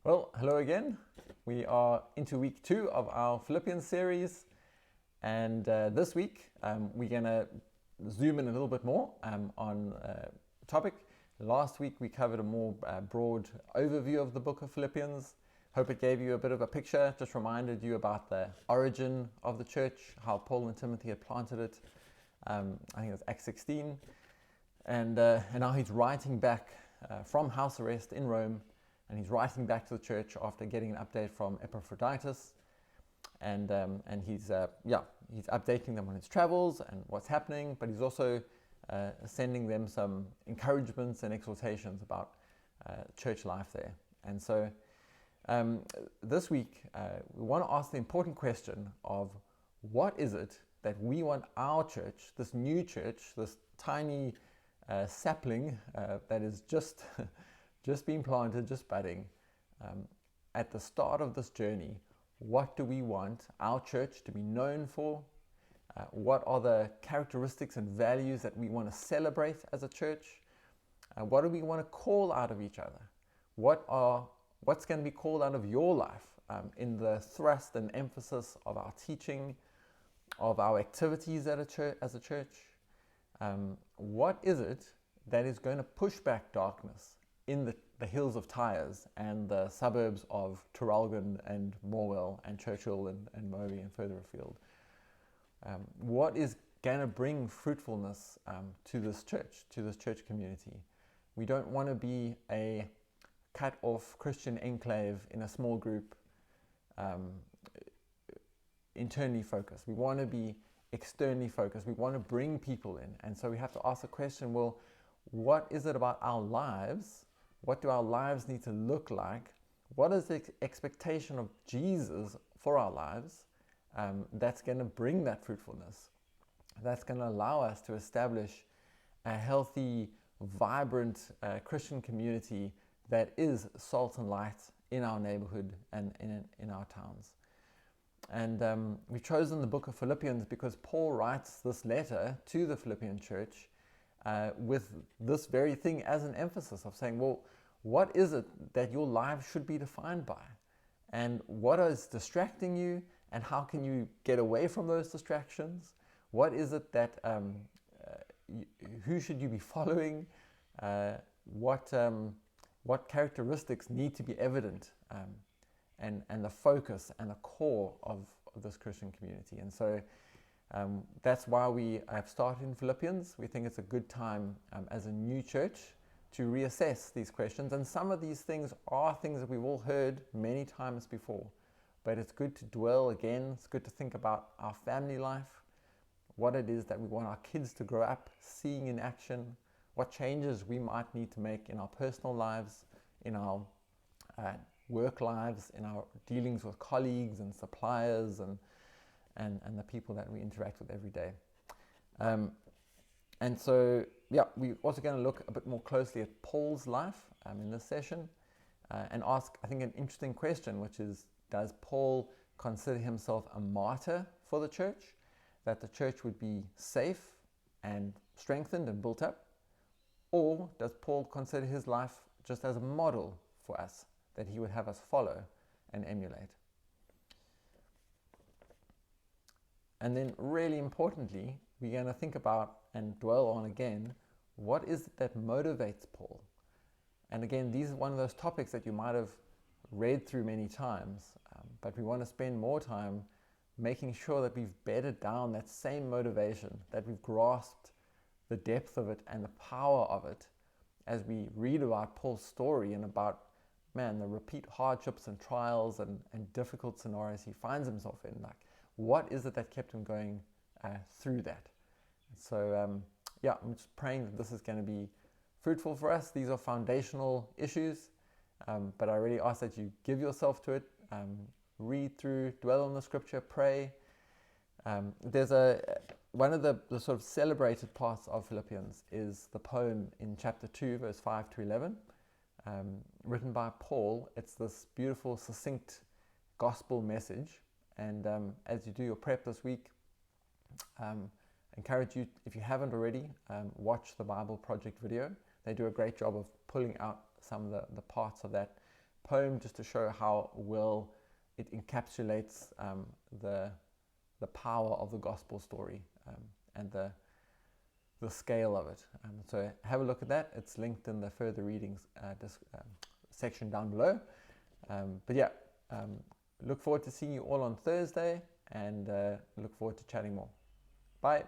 Well, hello again. We are into week 2 of our Philippians series, and this week we're going to zoom in a little bit more on a topic. Last week we covered a more broad overview of the book of Philippians. Hope it gave you a bit of a picture, just reminded you about the origin of the church, how Paul and Timothy had planted it. I think it was Acts 16. And now he's writing back from house arrest in Rome, and he's writing back to the church after getting an update from Epaphroditus, and he's updating them on his travels and what's happening, but he's also sending them some encouragements and exhortations about church life there. And so this week we want to ask the important question of what is it that we want our church, this new church, this tiny sapling that is just been planted, just budding, at the start of this journey. What do we want our church to be known for? What are the characteristics and values that we want to celebrate as a church? What do we want to call out of each other? What's going to be called out of your life in the thrust and emphasis of our teaching, of our activities at as a church? What is it that is going to push back darkness in the hills of Tyres and the suburbs of Traralgon and Morwell and Churchill and Moby and further afield? What is going to bring fruitfulness to this church community? We don't want to be a cut-off Christian enclave in a small group, internally focused. We want to be externally focused. We want to bring people in. And so we have to ask the question, well, what is it about our lives? What do our lives need to look like? What is the expectation of Jesus for our lives that's going to bring that fruitfulness? That's going to allow us to establish a healthy, vibrant Christian community that is salt and light in our neighborhood and in our towns. And we've chosen the book of Philippians because Paul writes this letter to the Philippian church with this very thing as an emphasis of saying, well, what is it that your life should be defined by? And what is distracting you? And how can you get away from those distractions? What is it that, who should you be following? What characteristics need to be evident? And the focus and the core of this Christian community. And so that's why we have started in Philippians. We think it's a good time as a new church to reassess these questions. And some of these things are things that we've all heard many times before. But it's good to dwell again. It's good to think about our family life, what it is that we want our kids to grow up seeing in action, what changes we might need to make in our personal lives, in our work lives, in our dealings with colleagues and suppliers and the people that we interact with every day. And so, we're also going to look a bit more closely at Paul's life in this session and ask, I think, an interesting question, which is, does Paul consider himself a martyr for the church, that the church would be safe and strengthened and built up? Or does Paul consider his life just as a model for us, that he would have us follow and emulate? And then really importantly, we're going to think about and dwell on again, what is it that motivates Paul? And again, these are one of those topics that you might have read through many times, but we want to spend more time making sure that we've bedded down that same motivation, that we've grasped the depth of it and the power of it as we read about Paul's story and about, the repeat hardships and trials and difficult scenarios he finds himself in. Like, what is it that kept him going through that? So, I'm just praying that this is going to be fruitful for us. These are foundational issues, but I really ask that you give yourself to it, read through, dwell on the scripture, pray. There's one of the sort of celebrated parts of Philippians is the poem in chapter 2, verse 5 to 11, written by Paul. It's this beautiful, succinct gospel message. And as you do your prep this week, encourage you, if you haven't already, watch the Bible Project video. They do a great job of pulling out some of the parts of that poem just to show how well it encapsulates the power of the gospel story and the scale of it. So have a look at that. It's linked in the further readings section down below. But yeah, look forward to seeing you all on Thursday, and look forward to chatting more. Bye.